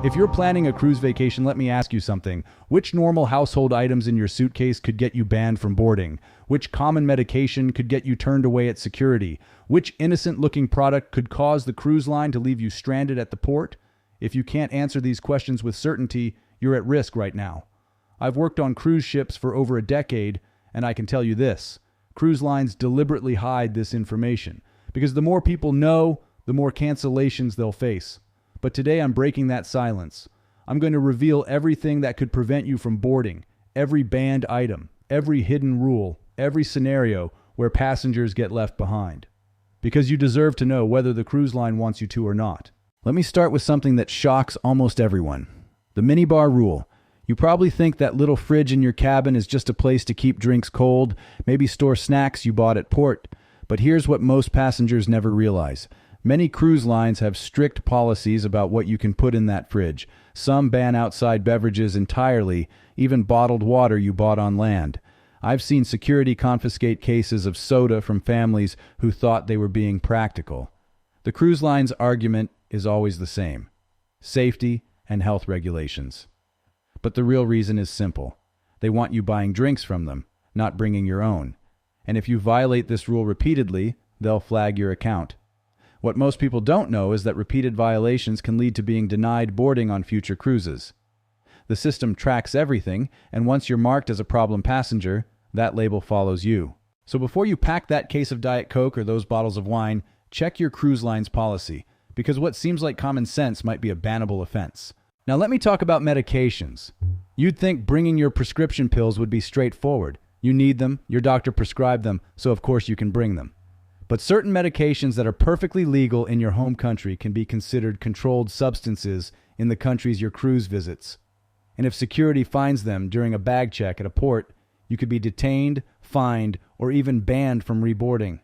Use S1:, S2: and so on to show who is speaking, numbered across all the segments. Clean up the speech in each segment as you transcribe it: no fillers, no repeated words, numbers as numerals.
S1: If you're planning a cruise vacation, let me ask you something. Which normal household items in your suitcase could get you banned from boarding? Which common medication could get you turned away at security? Which innocent-looking product could cause the cruise line to leave you stranded at the port? If you can't answer these questions with certainty, you're at risk right now. I've worked on cruise ships for over a decade, and I can tell you this. Cruise lines deliberately hide this information, because the more people know, the more cancellations they'll face. But today I'm breaking that silence. I'm going to reveal everything that could prevent you from boarding, every banned item, every hidden rule, every scenario where passengers get left behind. Because you deserve to know whether the cruise line wants you to or not. Let me start with something that shocks almost everyone. The minibar rule. You probably think that little fridge in your cabin is just a place to keep drinks cold, maybe store snacks you bought at port. But here's what most passengers never realize. Many cruise lines have strict policies about what you can put in that fridge. Some ban outside beverages entirely, even bottled water you bought on land. I've seen security confiscate cases of soda from families who thought they were being practical. The cruise line's argument is always the same: safety and health regulations. But the real reason is simple. They want you buying drinks from them, not bringing your own. And if you violate this rule repeatedly, they'll flag your account. What most people don't know is that repeated violations can lead to being denied boarding on future cruises. The system tracks everything, and once you're marked as a problem passenger, that label follows you. So before you pack that case of Diet Coke or those bottles of wine, check your cruise line's policy, because what seems like common sense might be a bannable offense. Now let me talk about medications. You'd think bringing your prescription pills would be straightforward. You need them, your doctor prescribed them, so of course you can bring them. But certain medications that are perfectly legal in your home country can be considered controlled substances in the countries your cruise visits. And if security finds them during a bag check at a port, you could be detained, fined, or even banned from reboarding.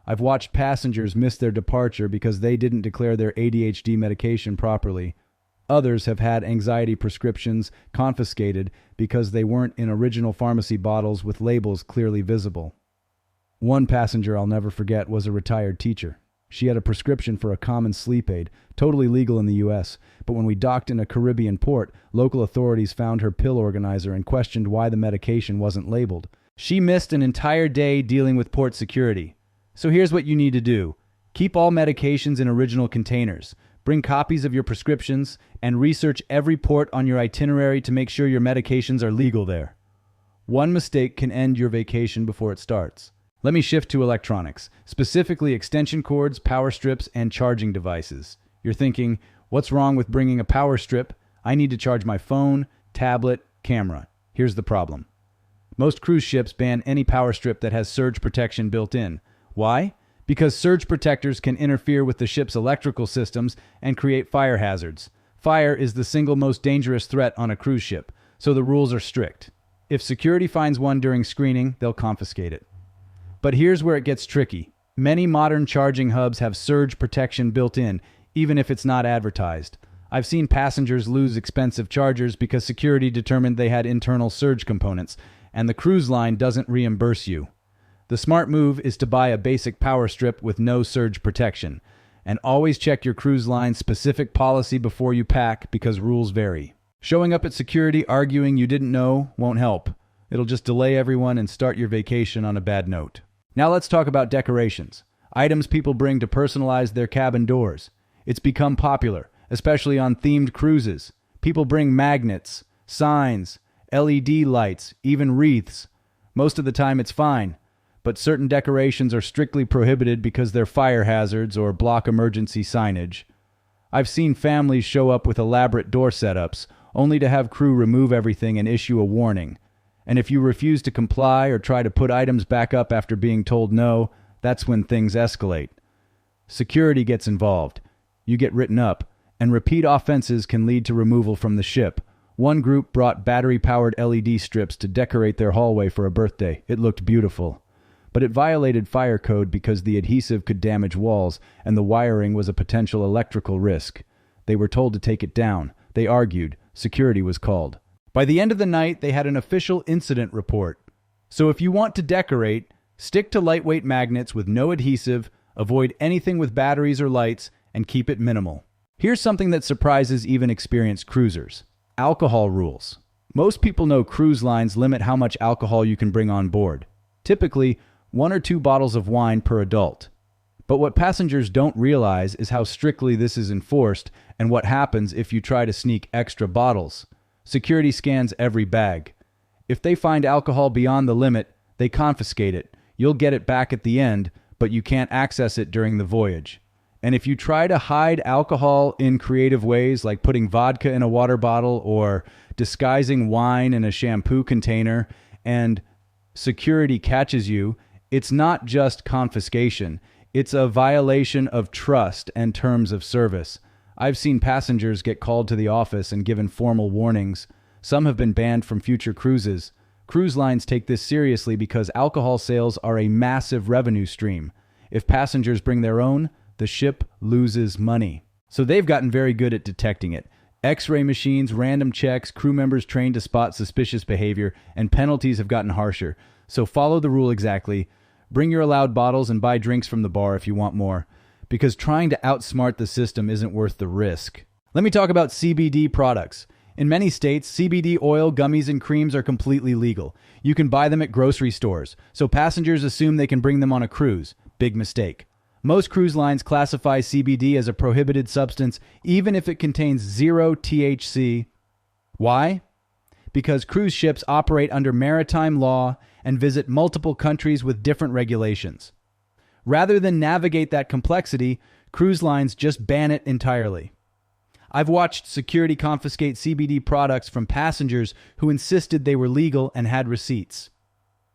S1: I've watched passengers miss their departure because they didn't declare their ADHD medication properly. Others have had anxiety prescriptions confiscated because they weren't in original pharmacy bottles with labels clearly visible. One passenger I'll never forget was a retired teacher. She had a prescription for a common sleep aid, totally legal in the US, but when we docked in a Caribbean port, local authorities found her pill organizer and questioned why the medication wasn't labeled. She missed an entire day dealing with port security. So here's what you need to do. Keep all medications in original containers. Bring copies of your prescriptions, and research every port on your itinerary to make sure your medications are legal there. One mistake can end your vacation before it starts. Let me shift to electronics, specifically extension cords, power strips, and charging devices. You're thinking, what's wrong with bringing a power strip? I need to charge my phone, tablet, camera. Here's the problem. Most cruise ships ban any power strip that has surge protection built in. Why? Because surge protectors can interfere with the ship's electrical systems and create fire hazards. Fire is the single most dangerous threat on a cruise ship, so the rules are strict. If security finds one during screening, they'll confiscate it. But here's where it gets tricky. Many modern charging hubs have surge protection built in, even if it's not advertised. I've seen passengers lose expensive chargers because security determined they had internal surge components, and the cruise line doesn't reimburse you. The smart move is to buy a basic power strip with no surge protection. And always check your cruise line's specific policy before you pack, because rules vary. Showing up at security arguing you didn't know won't help. It'll just delay everyone and start your vacation on a bad note. Now let's talk about decorations. Items people bring to personalize their cabin doors. It's become popular, especially on themed cruises. People bring magnets, signs, LED lights, even wreaths. Most of the time it's fine, but certain decorations are strictly prohibited because they're fire hazards or block emergency signage. I've seen families show up with elaborate door setups, only to have crew remove everything and issue a warning. And if you refuse to comply or try to put items back up after being told no, that's when things escalate. Security gets involved. You get written up, and repeat offenses can lead to removal from the ship. One group brought battery-powered LED strips to decorate their hallway for a birthday. It looked beautiful. But it violated fire code because the adhesive could damage walls, and the wiring was a potential electrical risk. They were told to take it down. They argued. Security was called. By the end of the night, they had an official incident report. So if you want to decorate, stick to lightweight magnets with no adhesive, avoid anything with batteries or lights, and keep it minimal. Here's something that surprises even experienced cruisers. Alcohol rules. Most people know cruise lines limit how much alcohol you can bring on board. Typically, 1 or 2 bottles of wine per adult. But what passengers don't realize is how strictly this is enforced and what happens if you try to sneak extra bottles. Security scans every bag. If they find alcohol beyond the limit, they confiscate it. You'll get it back at the end, but you can't access it during the voyage. And if you try to hide alcohol in creative ways, like putting vodka in a water bottle or disguising wine in a shampoo container, and security catches you, it's not just confiscation. It's a violation of trust and terms of service. I've seen passengers get called to the office and given formal warnings. Some have been banned from future cruises. Cruise lines take this seriously because alcohol sales are a massive revenue stream. If passengers bring their own, the ship loses money. So they've gotten very good at detecting it. X-ray machines, random checks, crew members trained to spot suspicious behavior, and penalties have gotten harsher. So follow the rule exactly. Bring your allowed bottles and buy drinks from the bar if you want more, because trying to outsmart the system isn't worth the risk. Let me talk about CBD products. In many states, CBD oil, gummies, and creams are completely legal. You can buy them at grocery stores, so passengers assume they can bring them on a cruise. Big mistake. Most cruise lines classify CBD as a prohibited substance, even if it contains 0 THC. Why? Because cruise ships operate under maritime law and visit multiple countries with different regulations. Rather than navigate that complexity, cruise lines just ban it entirely. I've watched security confiscate CBD products from passengers who insisted they were legal and had receipts.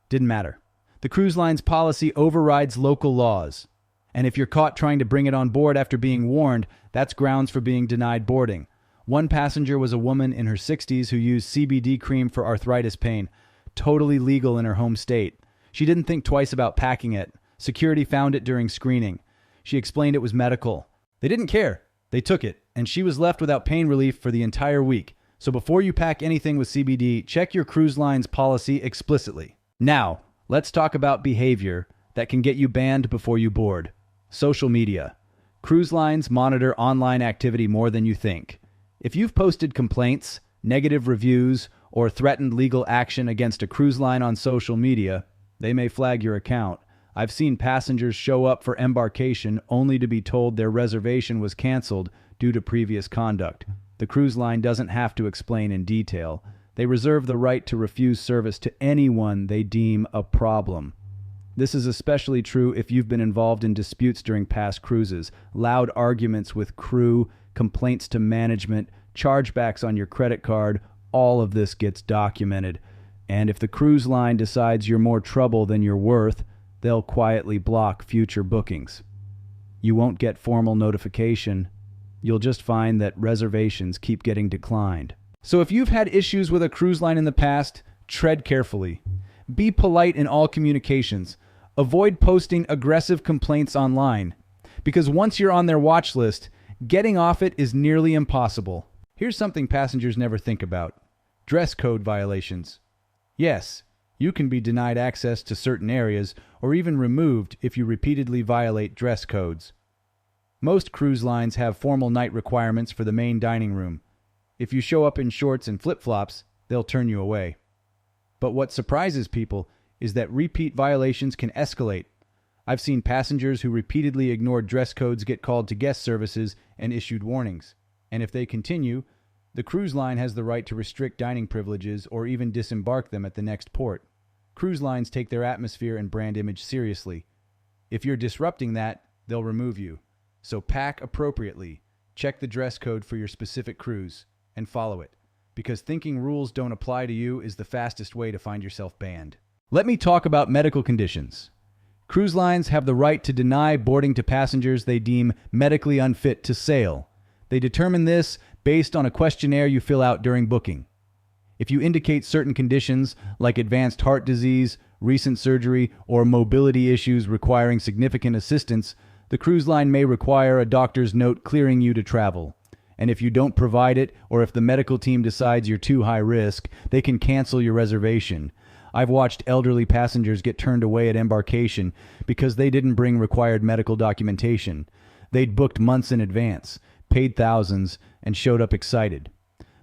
S1: Didn't matter. The cruise line's policy overrides local laws. And if you're caught trying to bring it on board after being warned, that's grounds for being denied boarding. One passenger was a woman in her 60s who used CBD cream for arthritis pain, totally legal in her home state. She didn't think twice about packing it. Security found it during screening. She explained it was medical. They didn't care. They took it, and she was left without pain relief for the entire week. So before you pack anything with CBD, check your cruise line's policy explicitly. Now, let's talk about behavior that can get you banned before you board. Social media. Cruise lines monitor online activity more than you think. If you've posted complaints, negative reviews, or threatened legal action against a cruise line on social media, they may flag your account. I've seen passengers show up for embarkation only to be told their reservation was canceled due to previous conduct. The cruise line doesn't have to explain in detail. They reserve the right to refuse service to anyone they deem a problem. This is especially true if you've been involved in disputes during past cruises, loud arguments with crew, complaints to management, chargebacks on your credit card. All of this gets documented. And if the cruise line decides you're more trouble than you're worth, they'll quietly block future bookings. You won't get formal notification. You'll just find that reservations keep getting declined. So if you've had issues with a cruise line in the past, tread carefully. Be polite in all communications. Avoid posting aggressive complaints online, because once you're on their watch list, getting off it is nearly impossible. Here's something passengers never think about. Dress code violations. Yes, you can be denied access to certain areas or even removed if you repeatedly violate dress codes. Most cruise lines have formal night requirements for the main dining room. If you show up in shorts and flip-flops, they'll turn you away. But what surprises people is that repeat violations can escalate. I've seen passengers who repeatedly ignored dress codes get called to guest services and issued warnings. And if they continue, the cruise line has the right to restrict dining privileges or even disembark them at the next port. Cruise lines take their atmosphere and brand image seriously. If you're disrupting that, they'll remove you. So pack appropriately, check the dress code for your specific cruise, and follow it. Because thinking rules don't apply to you is the fastest way to find yourself banned. Let me talk about medical conditions. Cruise lines have the right to deny boarding to passengers they deem medically unfit to sail. They determine this based on a questionnaire you fill out during booking. If you indicate certain conditions like advanced heart disease, recent surgery, or mobility issues requiring significant assistance, the cruise line may require a doctor's note clearing you to travel. And if you don't provide it, or if the medical team decides you're too high risk, they can cancel your reservation. I've watched elderly passengers get turned away at embarkation because they didn't bring required medical documentation. They'd booked months in advance. paid thousands, and showed up excited.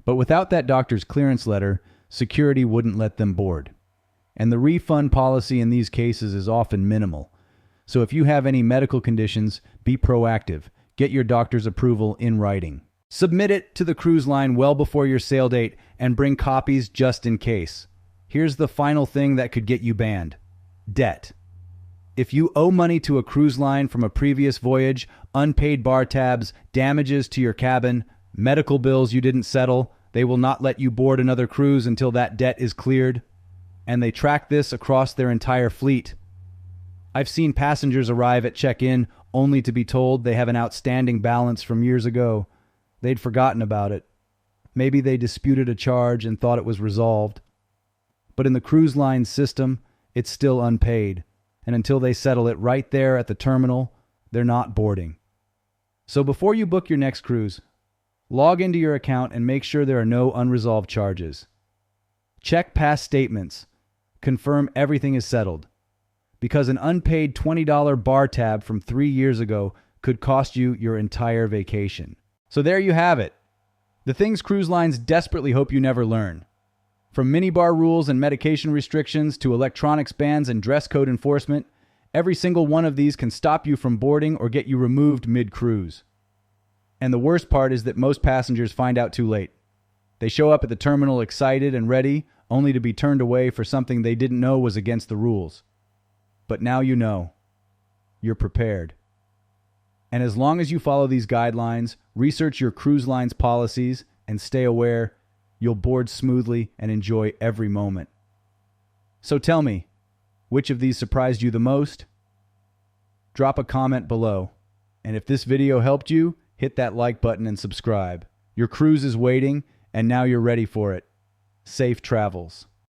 S1: But without that doctor's clearance letter, security wouldn't let them board. And the refund policy in these cases is often minimal. So if you have any medical conditions, be proactive. Get your doctor's approval in writing. Submit it to the cruise line well before your sail date and bring copies just in case. Here's the final thing that could get you banned: debt. If you owe money to a cruise line from a previous voyage, unpaid bar tabs, damages to your cabin, medical bills you didn't settle, they will not let you board another cruise until that debt is cleared. And they track this across their entire fleet. I've seen passengers arrive at check-in only to be told they have an outstanding balance from years ago. They'd forgotten about it. Maybe they disputed a charge and thought it was resolved. But in the cruise line system, it's still unpaid. And until they settle it right there at the terminal, they're not boarding. So before you book your next cruise, log into your account and make sure there are no unresolved charges. Check past statements. Confirm everything is settled. Because an unpaid $20 bar tab from 3 years ago could cost you your entire vacation. So there you have it. The things cruise lines desperately hope you never learn. From minibar rules and medication restrictions to electronics bans and dress code enforcement, every single one of these can stop you from boarding or get you removed mid-cruise. And the worst part is that most passengers find out too late. They show up at the terminal excited and ready, only to be turned away for something they didn't know was against the rules. But now you know. You're prepared. And as long as you follow these guidelines, research your cruise line's policies, and stay aware, you'll board smoothly and enjoy every moment. So tell me, which of these surprised you the most? Drop a comment below. And if this video helped you, hit that like button and subscribe. Your cruise is waiting, and now you're ready for it. Safe travels.